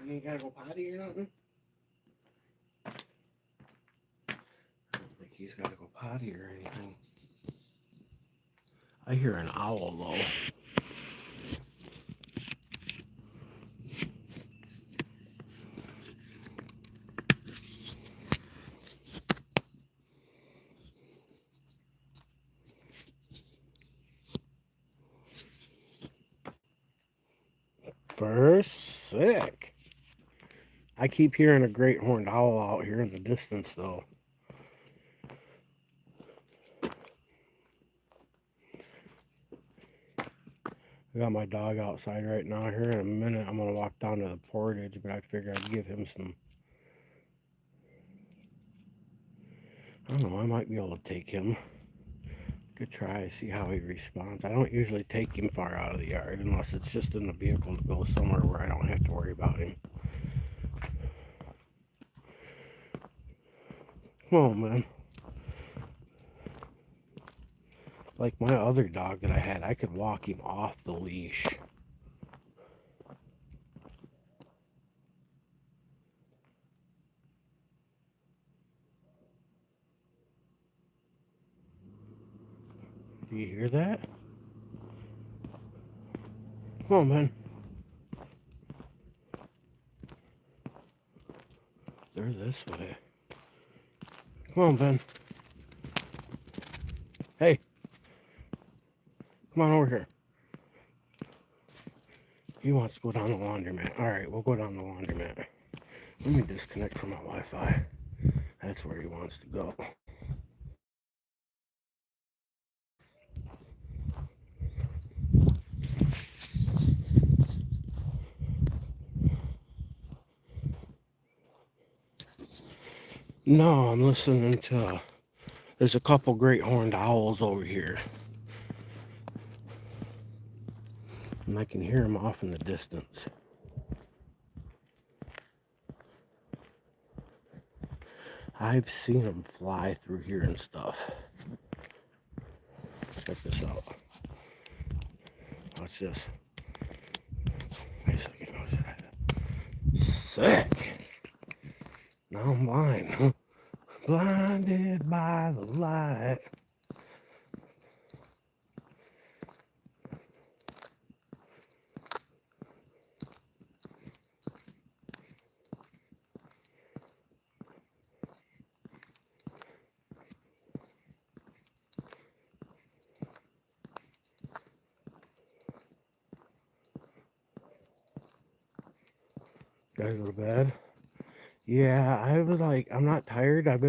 You ain't gotta go potty or nothing? I don't think he's gotta go potty or anything. I hear an owl though. First sick. I keep hearing a great horned owl out here in the distance though. I got my dog outside right now. Here in a minute I'm gonna walk down to the portage, but I figured I'd give him some. I don't know, I might be able to take him. Could try, see how he responds. I don't usually take him far out of the yard unless it's just in the vehicle to go somewhere where I don't have to worry about him. Come on, man. Like my other dog that I had, I could walk him off the leash. Do you hear that? Come on, man. They're this way. Come on, Ben. Hey. Come on over here. He wants to go down the laundromat. Alright, we'll go down the laundromat. Let me disconnect from my Wi-Fi. That's where he wants to go. No, I'm listening to... There's a couple great horned owls over here. And I can hear them off in the distance. I've seen them fly through here and stuff. Check this out. Watch this. Wait a second. What's that? Sick. Now I'm blind. Blinded by the light. Gotta go to bed. Yeah, I was like, I'm not tired. I've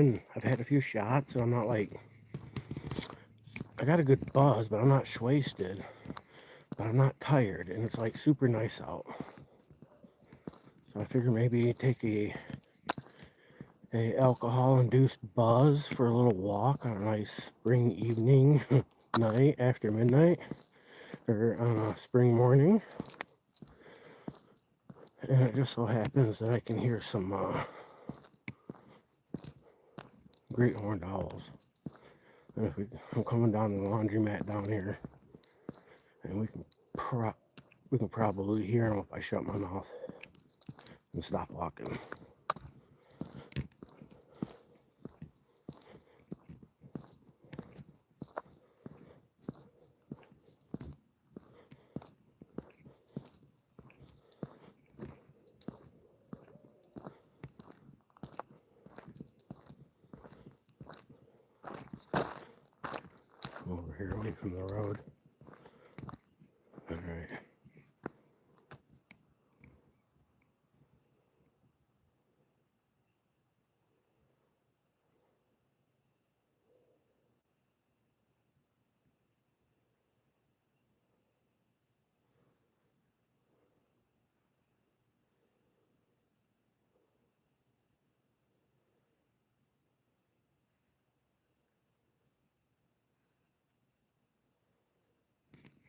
had a few shots, and I'm not like, I got a good buzz, but I'm not wasted. But I'm not tired, and it's like super nice out. So I figure maybe take a alcohol-induced buzz for a little walk on a nice spring evening, night after midnight, or on a spring morning. And it just so happens that I can hear some great horned owls. And I'm coming down to the laundromat down here, and we can probably hear them if I shut my mouth and stop walking. Over here away from the road. All right.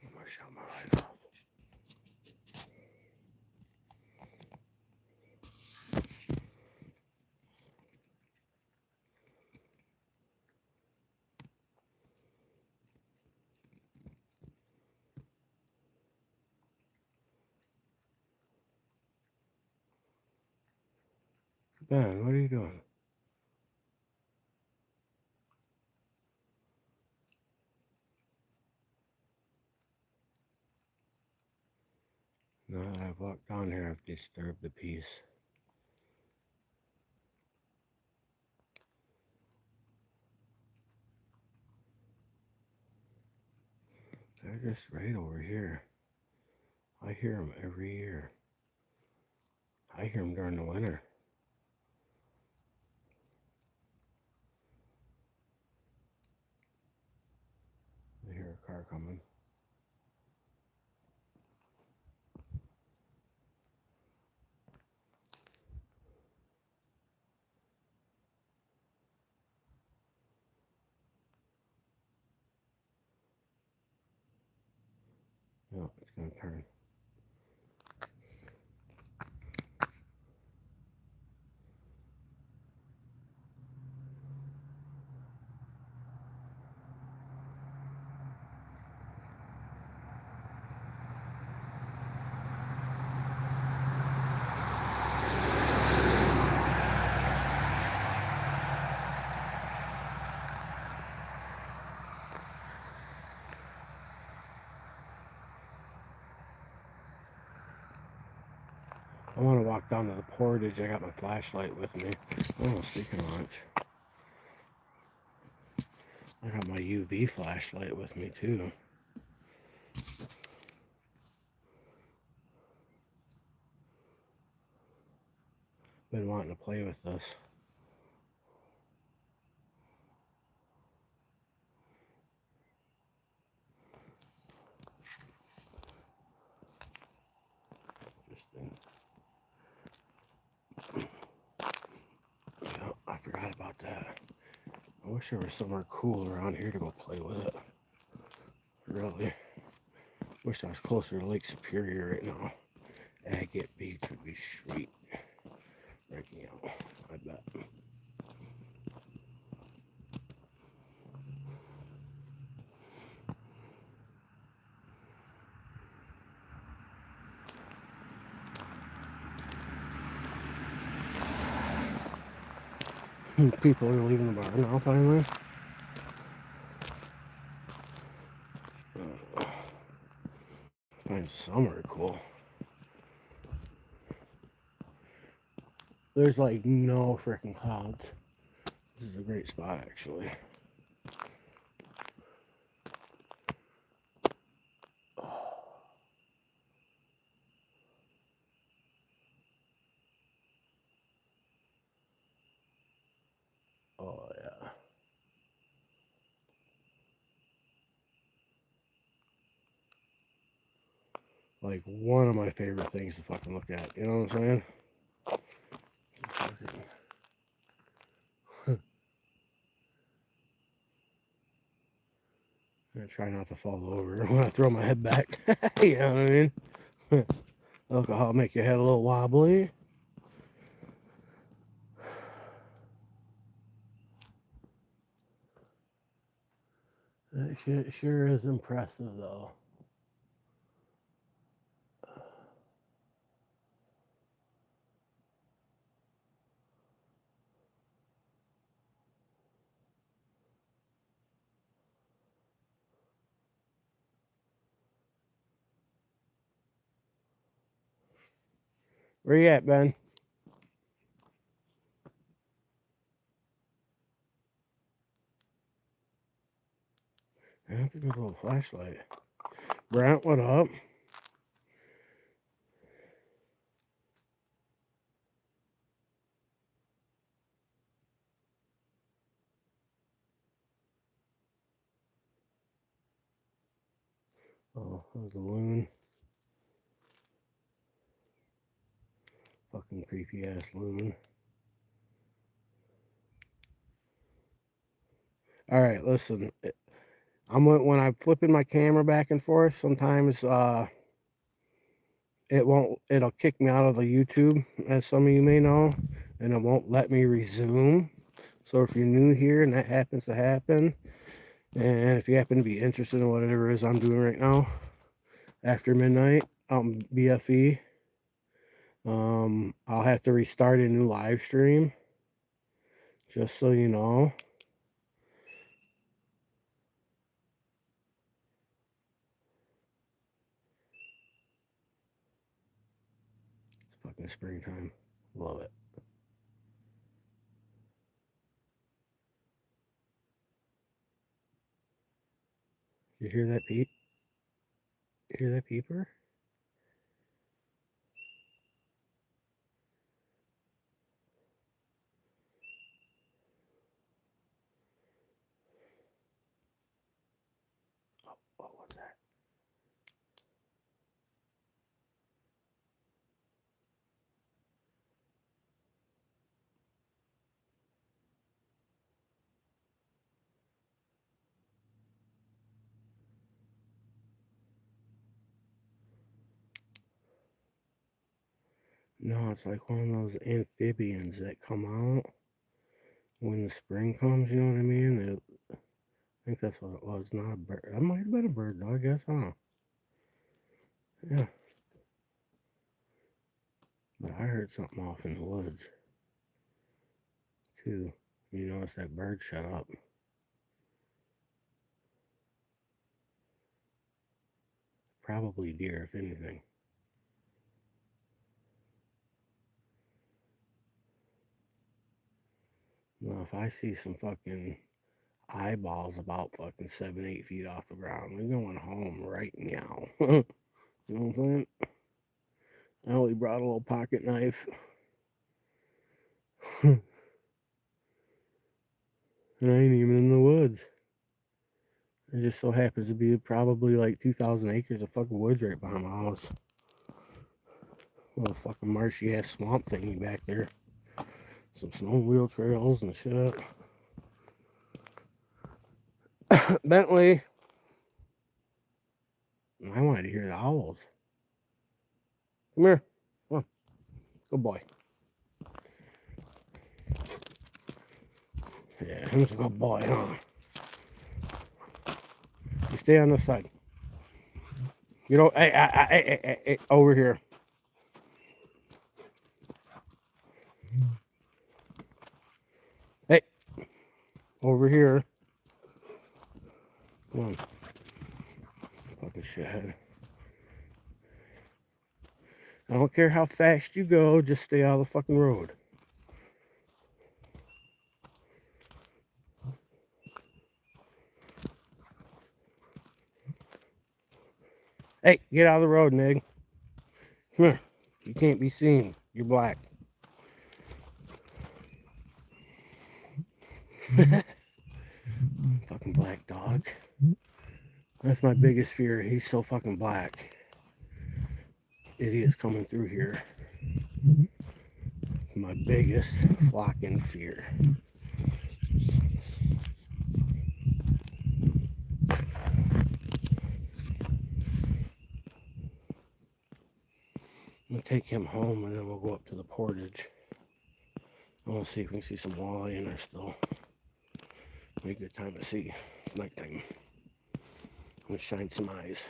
I'm gonna shut my light off. Ben, what are you doing? Now that I've walked down here, I've disturbed the peace. They're just right over here. I hear them every year. I hear them during the winter. I hear a car coming. No, it's going to turn. I want to walk down to the portage. I got my flashlight with me. Oh, speaking of which, I got my UV flashlight with me too. Been wanting to play with this. Interesting. Yeah, I forgot about that. I wish there was somewhere cool around here to go play with it. Really. Wish I was closer to Lake Superior right now. Agate Beach would be sweet. Right now, I bet. People are leaving the bar now finally. I find summer cool. There's like no freaking clouds. This is a great spot actually. Oh yeah. Like one of my favorite things to fucking look at. You know what I'm saying? I'm gonna try not to fall over when I throw my head back. You know what I mean? Alcohol make your head a little wobbly. That shit sure is impressive though. Where you at, Ben? That's a good little flashlight. Brent, what up? Oh, there's a loon. Fucking creepy ass loon. All right, listen. When I'm flipping my camera back and forth, sometimes it'll kick me out of the YouTube, as some of you may know, and it won't let me resume. So if you're new here and that happens to happen, and if you happen to be interested in whatever it is I'm doing right now after midnight, BFE, I'll have to restart a new live stream, just so you know. It's fucking springtime. Love it. You hear that peep? Hear that peeper? Oh, what's that? No, it's like one of those amphibians that come out when the spring comes, you know what I mean? I think that's what it was, not a bird. That might have been a bird, though, I guess, huh? Yeah. But I heard something off in the woods, too. You notice that bird shut up. Probably deer, if anything. Well, if I see some fucking eyeballs about fucking 7, 8 feet off the ground, we're going home right now. You know what I'm saying? I only brought a little pocket knife. And I ain't even in the woods. It just so happens to be probably like 2,000 acres of fucking woods right behind my house. Little fucking marshy ass swamp thingy back there. Some snowmobile trails and shit. Bentley. I wanted to hear the owls. Come here. Come on. Good boy. Yeah, he's a good boy, huh? You stay on this side. You know, hey, over here. Hey, over here. Come on. Fucking shithead. I don't care how fast you go, just stay out of the fucking road. Hey, get out of the road, Nig. Come here. You can't be seen. You're black. Fucking black dog. That's my biggest fear. He's so fucking black. Idiots coming through here. My biggest flocking fear. I'm gonna take him home and then we'll go up to the portage. I want to see if we can see some walleye in there still. Be a good time to see. It's nighttime. I'm gonna shine some eyes.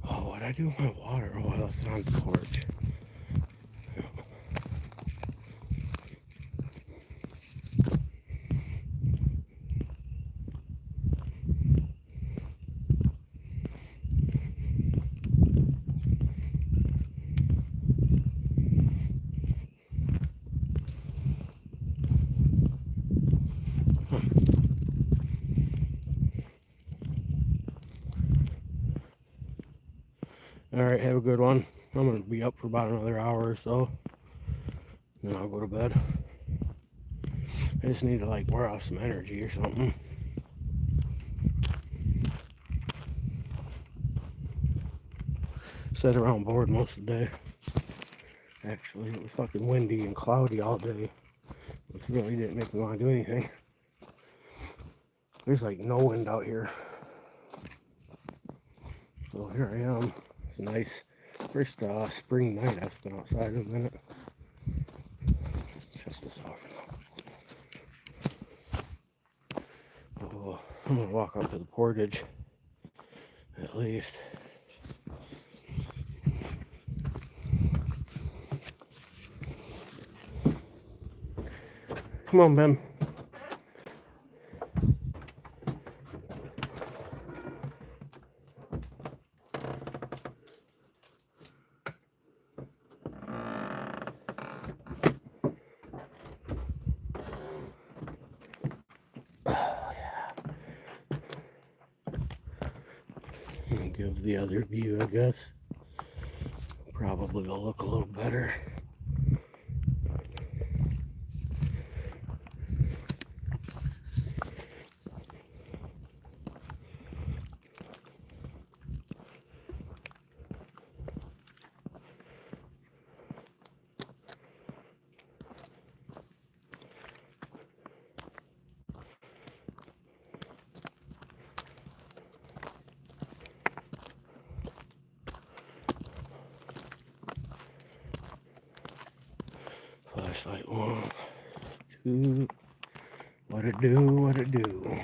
Oh, what'd I do with my water? Oh, I left it on the porch. Alright, have a good one. I'm going to be up for about another hour or so. Then I'll go to bed. I just need to like wear off some energy or something. Sat around bored most of the day. Actually, it was fucking windy and cloudy all day. Which really didn't make me want to do anything. There's like no wind out here. So here I am. It's a nice first spring night. I've been outside in a minute. Shut this off now. I'm gonna walk up to the portage at least. Come on, Ben. Give the other view, I guess. Probably will look a little better. Flashlight 1, 2. What it do? What it do?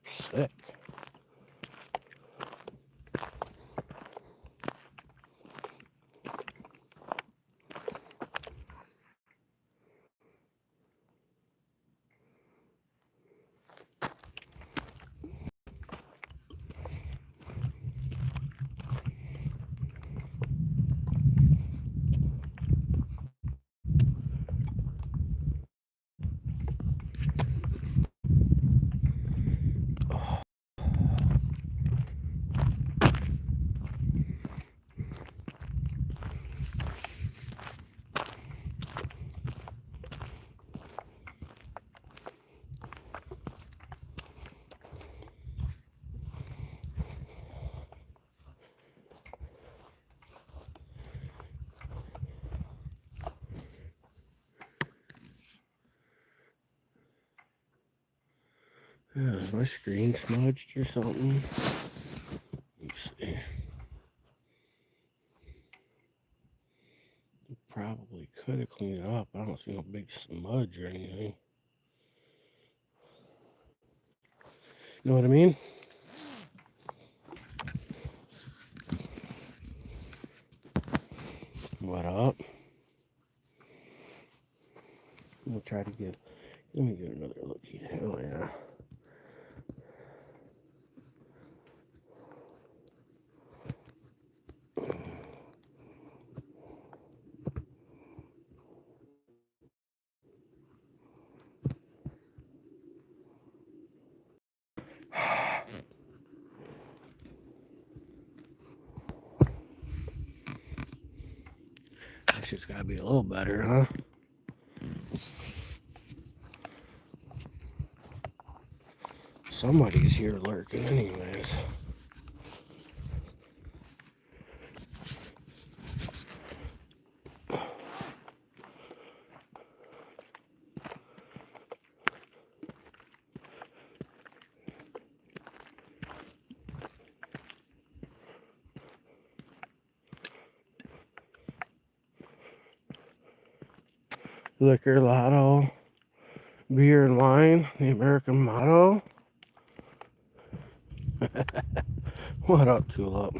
Sick. Is my screen smudged or something? Let's see. Probably could have cleaned it up. I don't see no big smudge or anything. You know what I mean? What up? I'm gonna try to get. Let me get another look here. Oh yeah. That shit's gotta be a little better, huh? Somebody's here lurking anyways. Liquor Lotto, beer and wine, the American motto. What up, Tulip?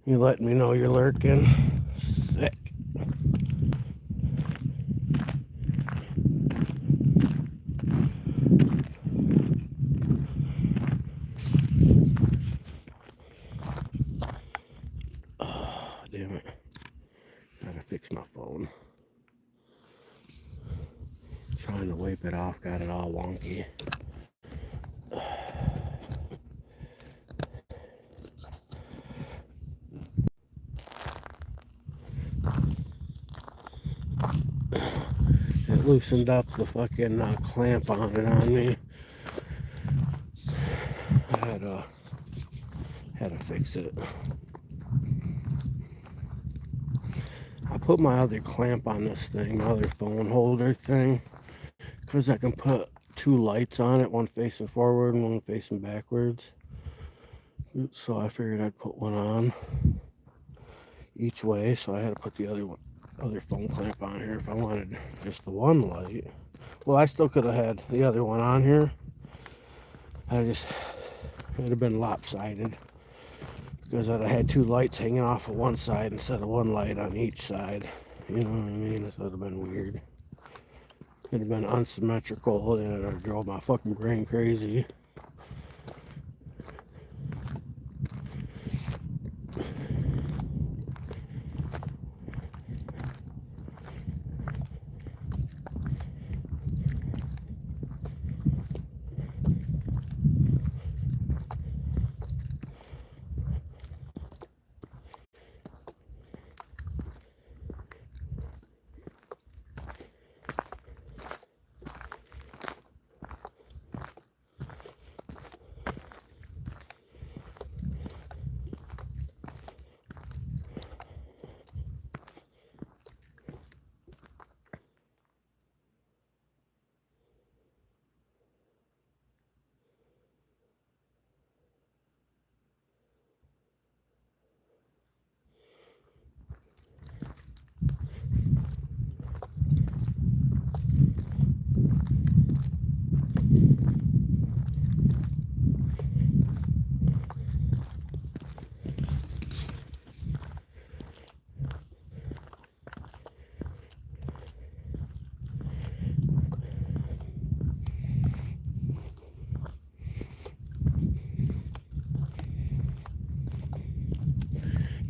You letting me know you're lurking? Sick. Oh, damn it. Gotta fix my phone. Trying to wipe it off, got it all wonky. It loosened up the fucking clamp on it on me. I had to fix it. I put my other clamp on this thing, my other phone holder thing, because I can put two lights on it, one facing forward and one facing backwards. So I figured I'd put one on each way, so I had to put the other one other phone clamp on here if I wanted just the one light. Well, I still could have had the other one on here. It would have been lopsided because I'd have had two lights hanging off of one side instead of one light on each side. You know what I mean? This would have been weird. It'd have been unsymmetrical, and it would have drove my fucking brain crazy.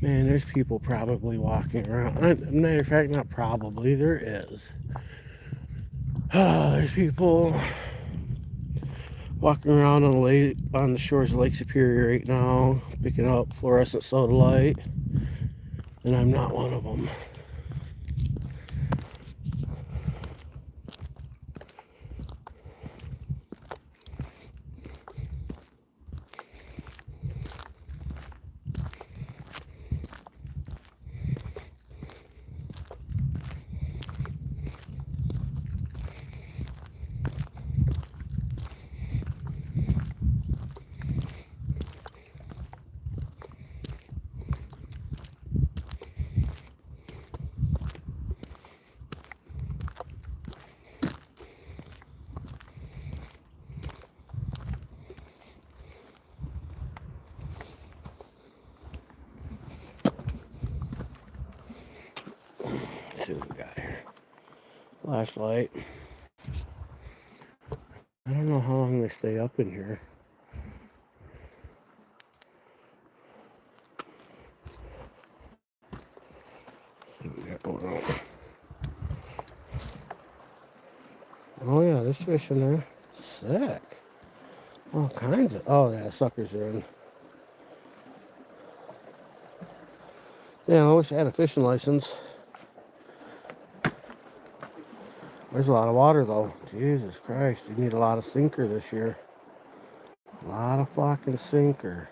Man, there's people probably walking around. Matter of fact, not probably, there is. There's people walking around on the shores of Lake Superior right now, picking up fluorescent sodalite, and I'm not one of them. Let's see what we got here. Flashlight. I don't know how long they stay up in here. What we got going on? Oh yeah, there's fish in there. Sick. All kinds of. Oh yeah, suckers are in. Yeah, I wish I had a fishing license. There's a lot of water though. Jesus Christ, you need a lot of sinker this year. A lot of fucking sinker.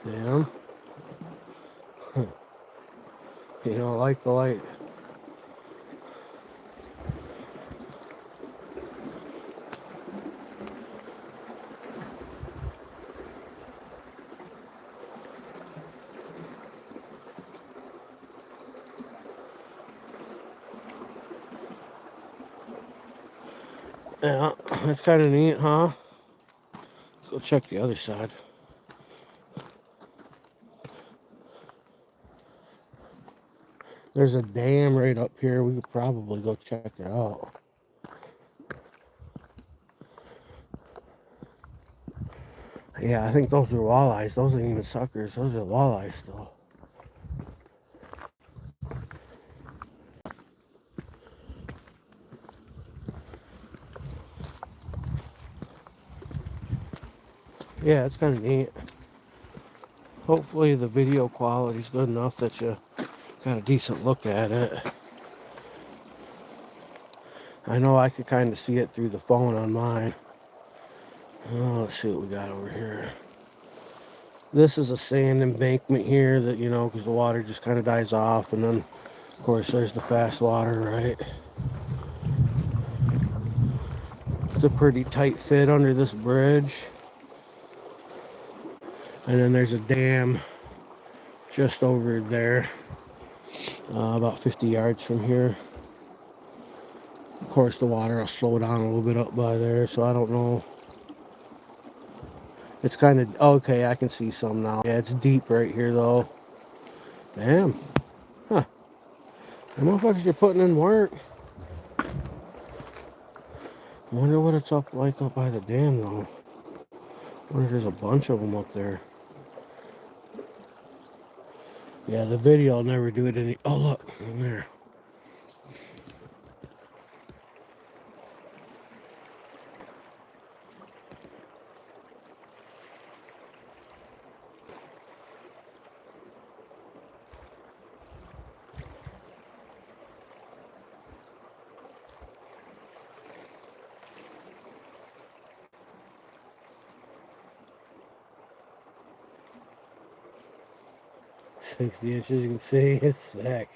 Yeah. You don't like the light. Yeah, that's kind of neat, huh? Let's go check the other side. There's a dam right up here. We could probably go check it out. Yeah, I think those are walleyes. Those ain't even suckers. Those are walleyes still. Yeah, it's kind of neat. Hopefully the video quality is good enough that you got a decent look at it. I know I could kind of see it through the phone on mine. Oh, let's see what we got over here. This is a sand embankment here that, you know, because the water just kind of dies off. And then, of course, there's the fast water, right? It's a pretty tight fit under this bridge. And then there's a dam just over there, about 50 yards from here. Of course, the water will slow down a little bit up by there, so I don't know. It's kind of, okay, I can see some now. Yeah, it's deep right here, though. Damn. Huh. The motherfuckers are putting in work. I wonder what it's up like up by the dam, though. I wonder if there's a bunch of them up there. Yeah, the video will never do it any... Oh, look, in there. "60 inches, you can see, it's sick."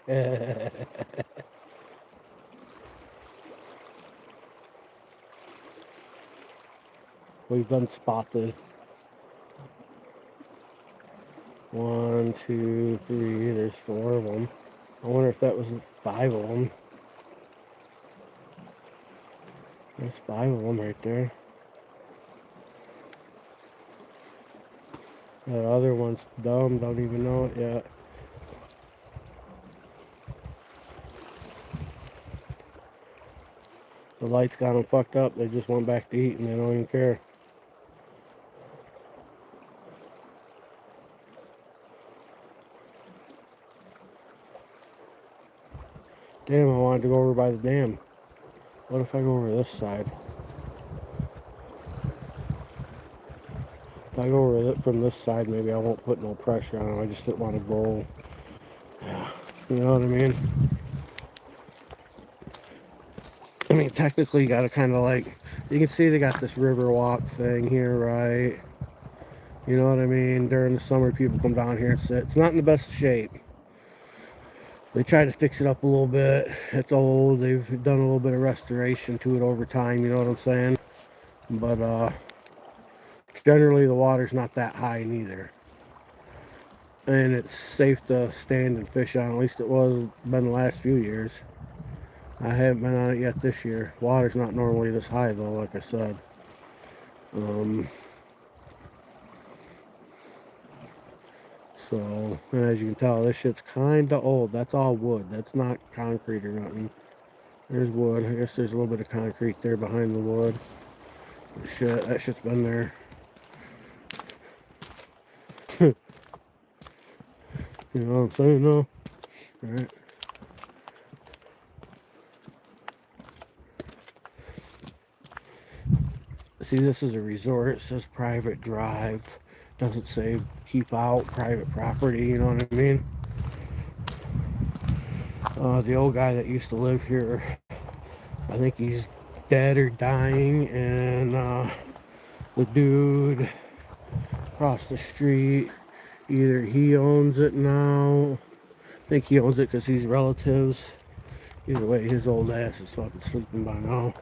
We've been spotted. 1, 2, 3, there's 4 of them. I wonder if that was 5 of them. There's 5 of them right there. That other one's dumb, don't even know it yet. The lights got them fucked up. They just went back to eat and they don't even care. Damn, I wanted to go over by the dam. What if I go over this side? If I go over from this side, maybe I won't put no pressure on them. I just didn't want to go. Yeah, you know what I mean? I mean, technically, you got to kind of like, you can see they got this river walk thing here, right? You know what I mean? During the summer, people come down here and sit. It's not in the best shape. They try to fix it up a little bit. It's old. They've done a little bit of restoration to it over time, you know what I'm saying? But generally the water's not that high neither. And it's safe to stand and fish on. At least it was been the last few years. I haven't been on it yet this year. Water's not normally this high though, like I said. So, and as you can tell, this shit's kind of old. That's all wood. That's not concrete or nothing. There's wood. I guess there's a little bit of concrete there behind the wood. But shit, that shit's been there. You know what I'm saying, though? Alright. See, this is a resort. It says private drive. Doesn't say keep out private property, you know what I mean? The old guy that used to live here, I think he's dead or dying, and the dude across the street, either he owns it now, I think he owns it because he's relatives. Either way, his old ass is fucking sleeping by now.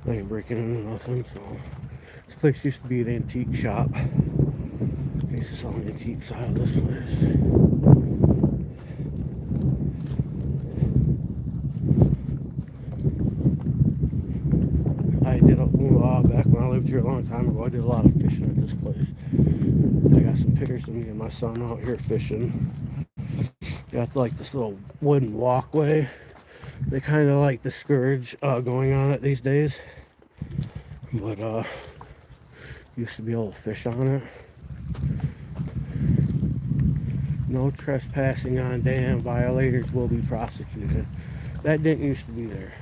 I ain't breaking into nothing, so. This place used to be an antique shop. I used to sell antiques out of this place. I did a while back when I lived here a long time ago. I did a lot of fishing at this place. I got some pictures of me and my son out here fishing. Got like this little wooden walkway. They kind of like discourage going on it these days. But Used to be able to fish on it. No trespassing on dam. Violators will be prosecuted. That didn't used to be there.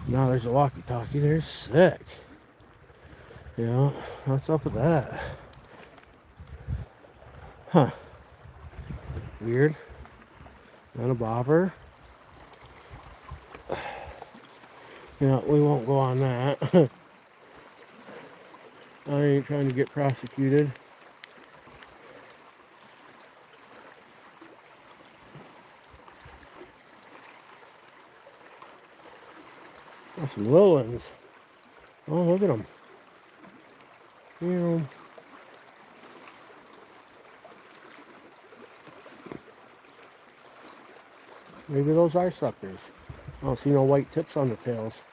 Now there's a walkie-talkie there. Sick. You know, what's up with that? Huh. Weird. And a bobber. You know, we won't go on that. I ain't trying to get prosecuted. Oh, some little ones. Oh, look at them. You know. Maybe those are suckers. I don't see no white tips on the tails.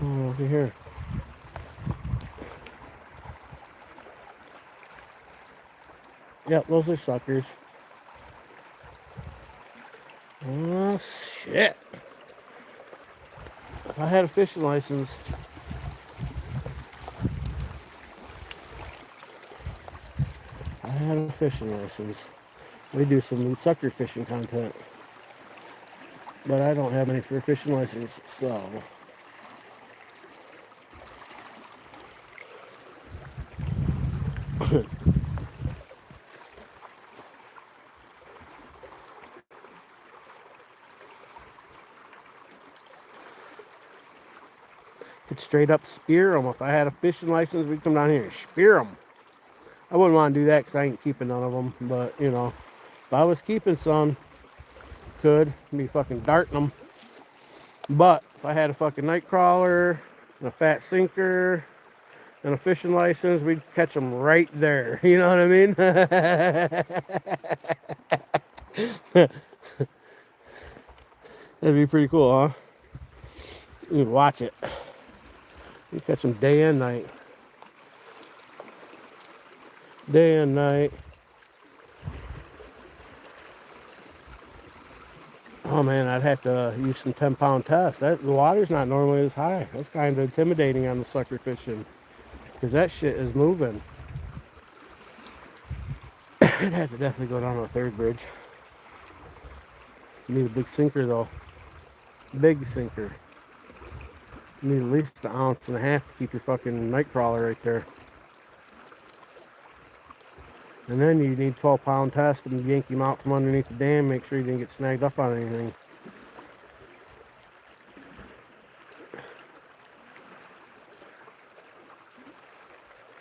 Oh, over here. Yep, those are suckers. Oh, shit. If I had a fishing license, we'd do some sucker fishing content. But I don't have any for a fishing license, so. Could straight up spear them. If I had a fishing license, we'd come down here and spear them. I wouldn't want to do that because I ain't keeping none of them. But, you know, if I was keeping some, could be fucking darting them. But if I had a fucking night crawler and a fat sinker and a fishing license, we'd catch them right there. You know what I mean? That'd be pretty cool, huh? You'd watch it. You catch them day and night. Day and night. Oh man, I'd have to use some 10-pound tests. The water's not normally this high. That's kind of intimidating on the sucker fishing, because that shit is moving. I'd have to definitely go down to a third bridge. You need a big sinker though. Big sinker. You need at least 1.5 ounces to keep your fucking night crawler right there. And then you need 12-pound test and yank him out from underneath the dam. Make sure you didn't get snagged up on anything.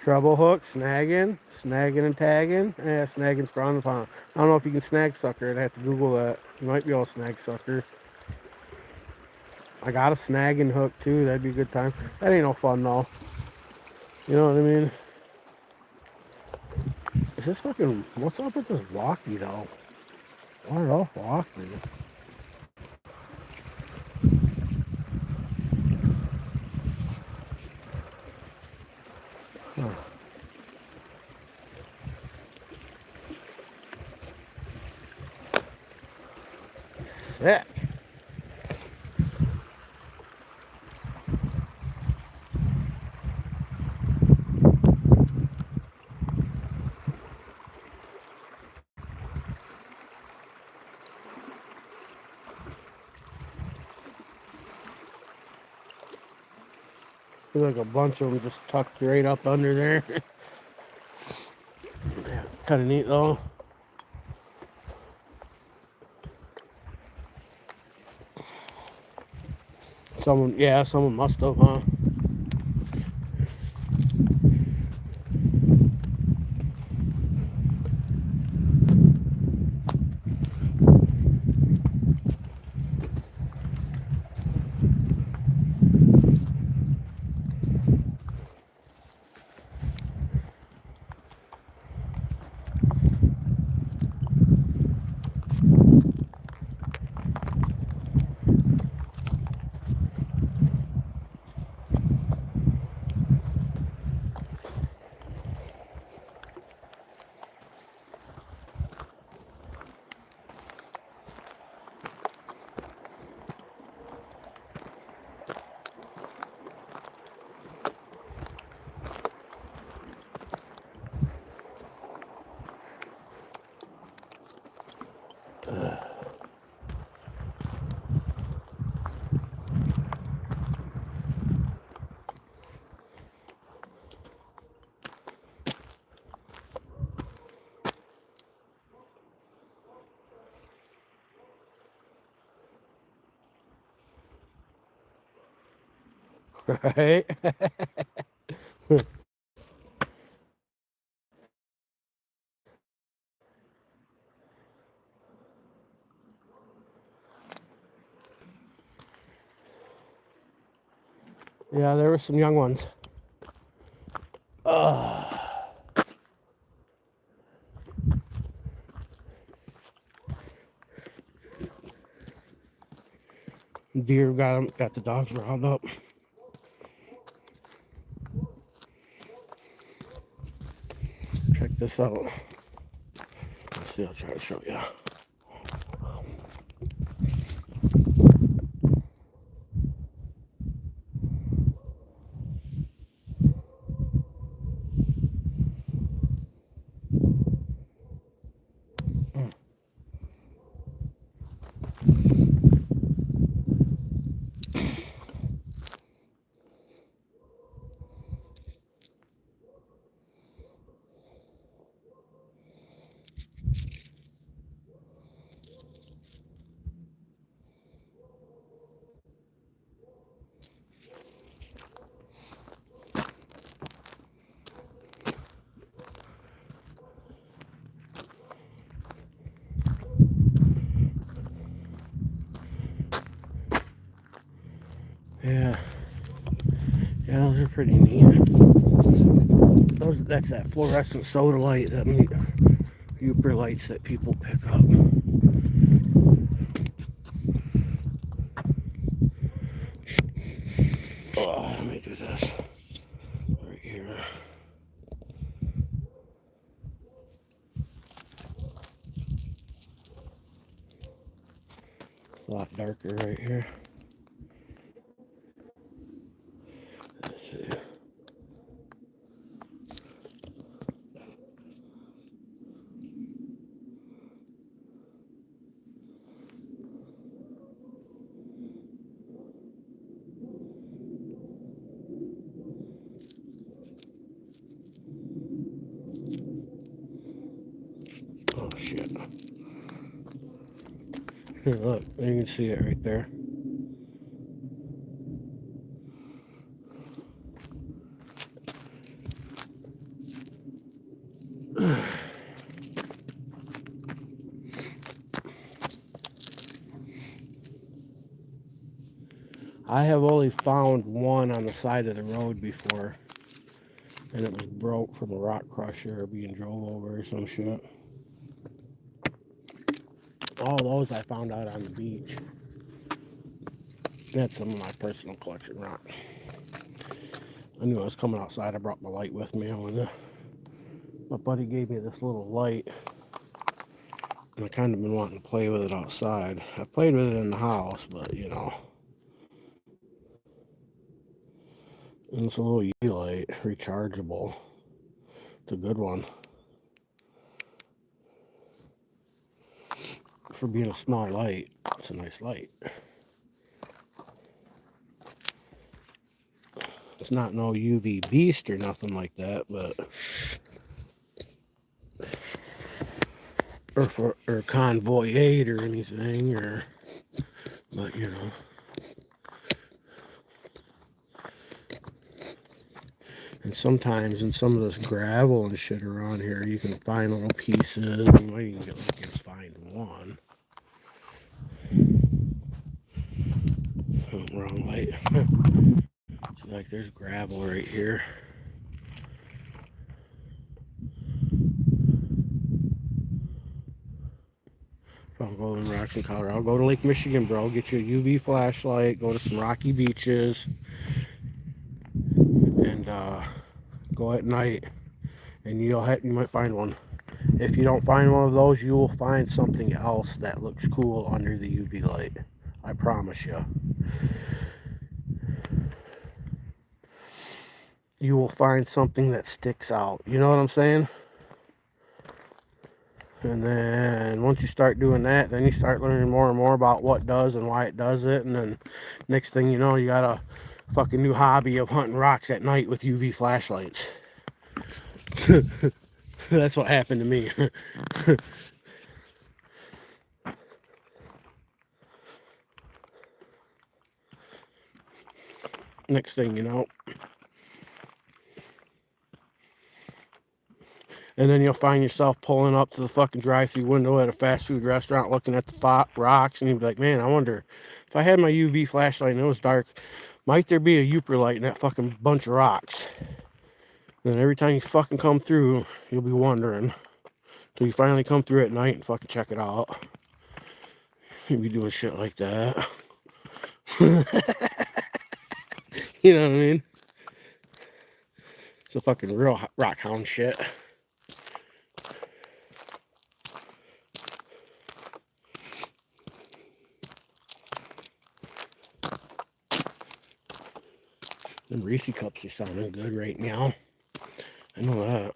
Treble hook, snagging and tagging. Yeah, snagging's frowned upon. I don't know if you can snag sucker. I'd have to Google that. You might be able to snag sucker. I got a snagging hook too. That'd be a good time. That ain't no fun though. You know what I mean? Is this fucking... What's up with this walkie though? Why off walkie? Huh. Sick. Feel like a bunch of them just tucked right up under there. Yeah, kind of neat though. Someone must have, huh? Right? Yeah, there were some young ones. Deer got the dogs riled up. Check this out. Let's see, I'll try to show you. Yeah, yeah, those are pretty neat. That's that fluorescent sodalite, that Uber lights that people pick up. Oh, let me do this right here. It's a lot darker right here. Let's see. Oh shit. Here, look, you can see it right there. I have only found one on the side of the road before, and it was broke from a rock crusher or being drove over or some shit. All those I found out on the beach. That's some of my personal collection rock. I knew I was coming outside. I brought my light with me. My buddy gave me this little light, and I kind of been wanting to play with it outside. I played with it in the house, but you know. And it's a little UV light, rechargeable. It's a good one. For being a small light, it's a nice light. It's not no UV beast or nothing like that, but or convoy 8 or anything, or but you know. And sometimes in some of this gravel and shit around here, you can find little pieces. You might even get lucky to find one. Oh, wrong light. See, like there's gravel right here. Found golden rocks in Colorado. Go to Lake Michigan, bro. Get you a UV flashlight. Go to some rocky beaches, and go at night, and you might find one. If you don't find one of those, you will find something else that looks cool under the UV light. I promise you. You will find something that sticks out. You know what I'm saying? And then once you start doing that, then you start learning more and more about what does and why it does it. And then next thing you know, you got a fucking new hobby of hunting rocks at night with UV flashlights. That's what happened to me. Next thing you know. And then you'll find yourself pulling up to the fucking drive-through window at a fast food restaurant looking at the rocks, and you'll be like, man, I wonder if I had my UV flashlight and it was dark, might there be a Uper light in that fucking bunch of rocks? And then every time you fucking come through, you'll be wondering. Till you finally come through at night and fucking check it out. You'll be doing shit like that. You know what I mean? It's a fucking real rock hound shit. Them Reese cups are sounding good right now. I know that.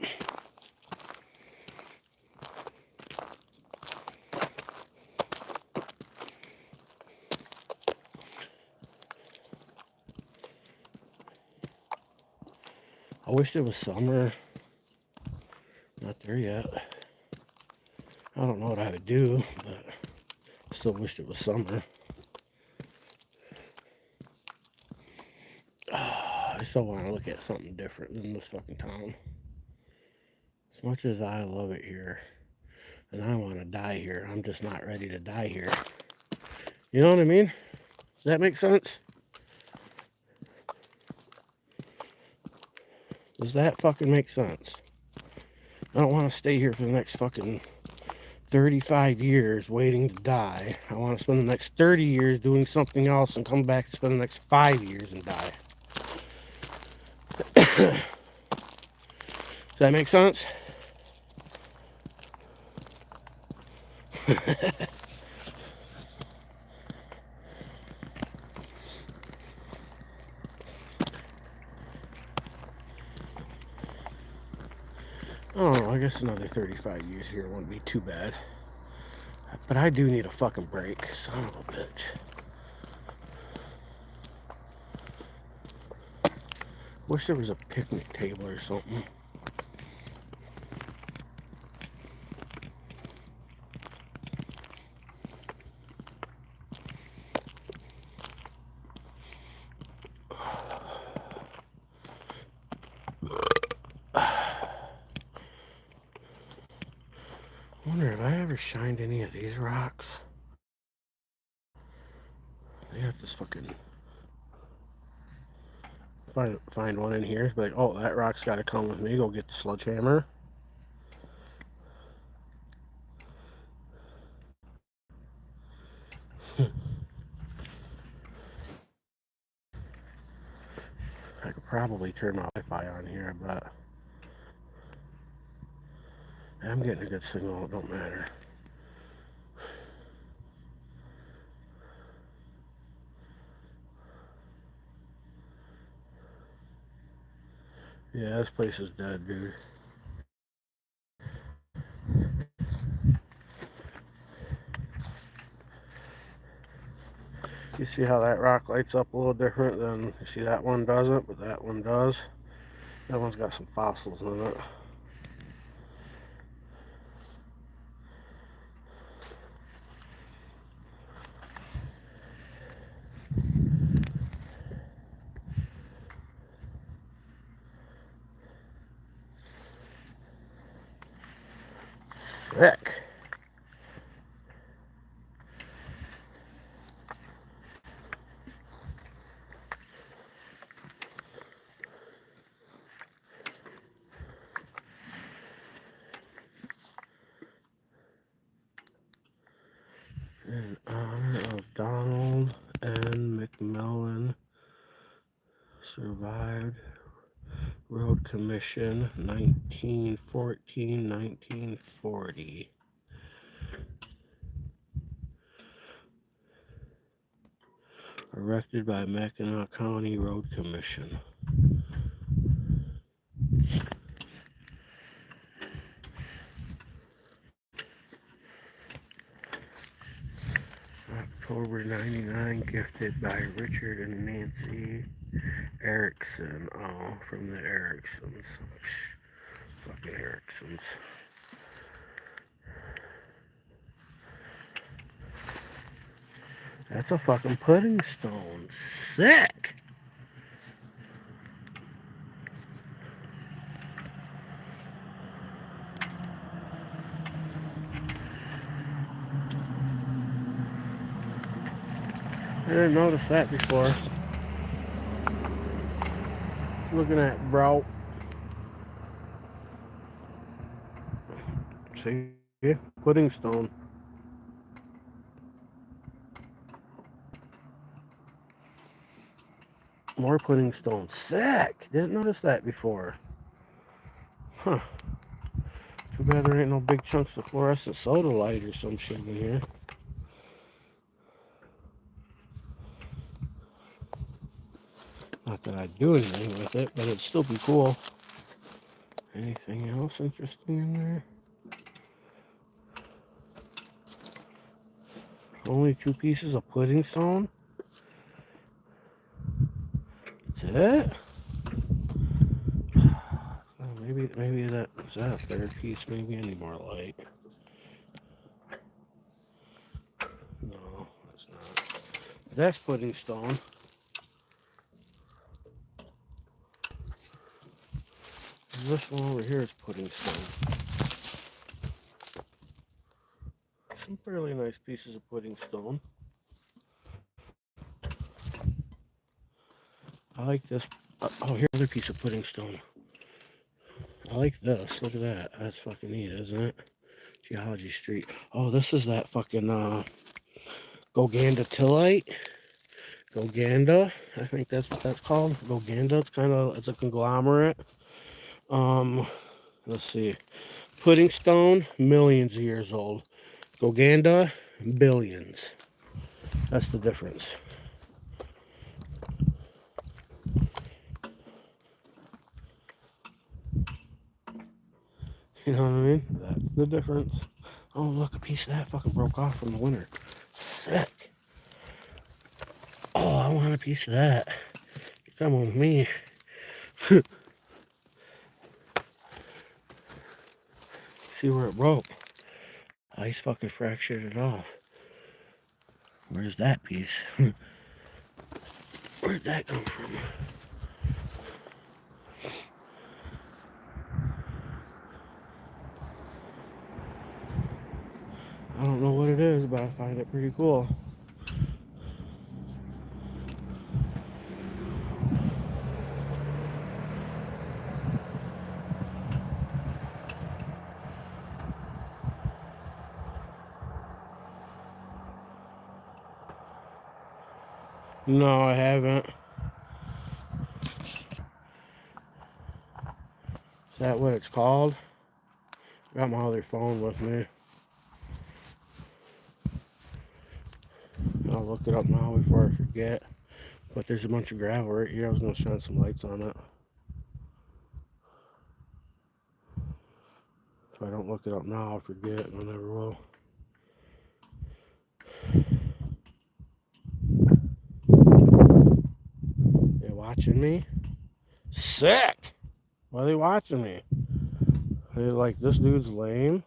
I wish it was summer. Not there yet. I don't know what I would do, but I still wish it was summer. I still want to look at something different than this fucking town. As much as I love it here, and I want to die here, I'm just not ready to die here. You know what I mean? Does that make sense? Does that fucking make sense? I don't want to stay here for the next fucking 35 years waiting to die. I want to spend the next 30 years doing something else and come back and spend the next 5 years and die. Does that make sense? Oh, I guess another 35 years here wouldn't be too bad. But I do need a fucking break, son of a bitch. Wish there was a picnic table or something. I wonder if I ever shined any of these rocks. They got this fucking... Find one in here. Be like, oh, that rock's got to come with me. Go get the sledgehammer. I could probably turn my Wi-Fi on here, but I'm getting a good signal. It don't matter. Yeah, this place is dead, dude. You see how that rock lights up a little different than, you see that one doesn't, but that one does. That one's got some fossils in it. Sick. In honor of Donald N. McMillan, survived Road Commission 1914-1940. Erected by Mackinac County Road Commission. October 99, gifted by Richard and Nancy Erickson. Oh, from the Ericksons. Fucking Ericksons. That's a fucking pudding stone. Sick! didn't notice that before. Just looking at brow. See? Pudding stone. More pudding stone. Sick! Didn't notice that before. Huh. Too bad there ain't no big chunks of fluorescent sodalite or some shit in here. Not that I'd do anything with it, but it'd still be cool. Anything else interesting in there? Only 2 pieces of pudding stone? That's it? Maybe that is that a 3rd piece? Maybe I need more light. No, that's not. That's pudding stone. And this one over here is pudding stone. Some fairly nice pieces of pudding stone. I like this. Oh, here's another piece of pudding stone. I like this. Look at that. That's fucking neat, isn't it? Geology Street. Oh, this is that fucking Gogandatillite. Goganda. I think that's what that's called. Goganda. It's a conglomerate. Let's see. Pudding stone, millions of years old. Goganda, billions. That's the difference. You know what I mean? That's the difference. Oh, look, a piece of that fucking broke off from the winter. Sick. Oh, I want a piece of that. Come on with me. See where it broke. Ice fucking fractured it off. Where's that piece? Where'd that come from? I don't know what it is, but I find it pretty cool. No, I haven't. Is that what it's called? Got my other phone with me. I'll look it up now before I forget. But there's a bunch of gravel right here. I was going to shine some lights on it. If I don't look it up now, I'll forget, and I never will. They watching me? Sick! Why are they watching me? They're like, this dude's lame.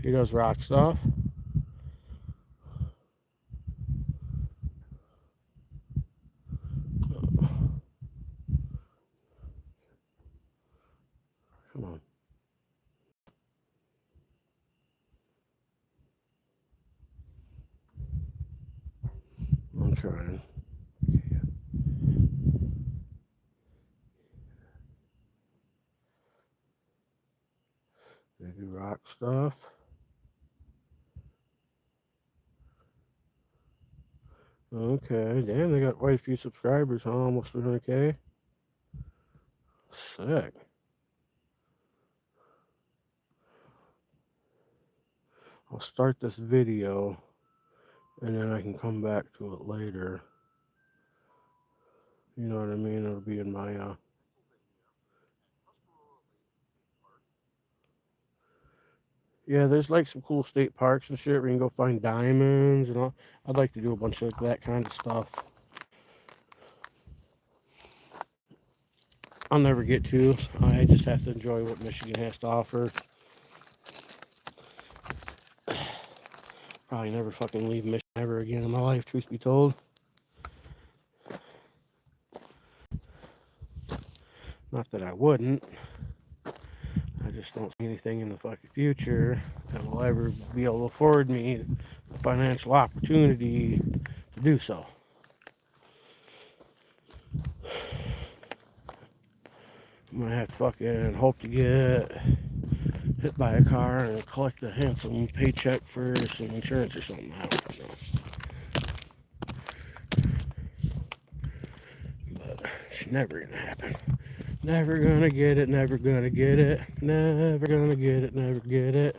He does rock stuff. Come on. I'm trying. They do rock stuff. Okay, damn, they got quite a few subscribers, huh? Almost 300K. Sick. I'll start this video, and then I can come back to it later. You know what I mean? It'll be in my, Yeah, there's like some cool state parks and shit where you can go find diamonds and all. I'd like to do a bunch of that kind of stuff. I'll never get to. I just have to enjoy what Michigan has to offer. Probably never fucking leave Michigan ever again in my life, truth be told. Not that I wouldn't. I just don't see anything in the fucking future that will ever be able to afford me the financial opportunity to do so. I'm gonna have to fucking hope to get hit by a car and collect a handsome paycheck for some insurance or something. I don't know. But it's never gonna happen. Never gonna get it, never gonna get it, never gonna get it, never get it,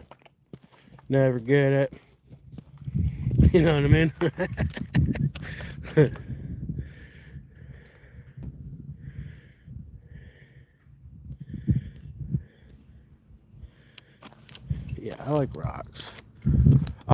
never get it. You know what I mean? Yeah, I like rocks.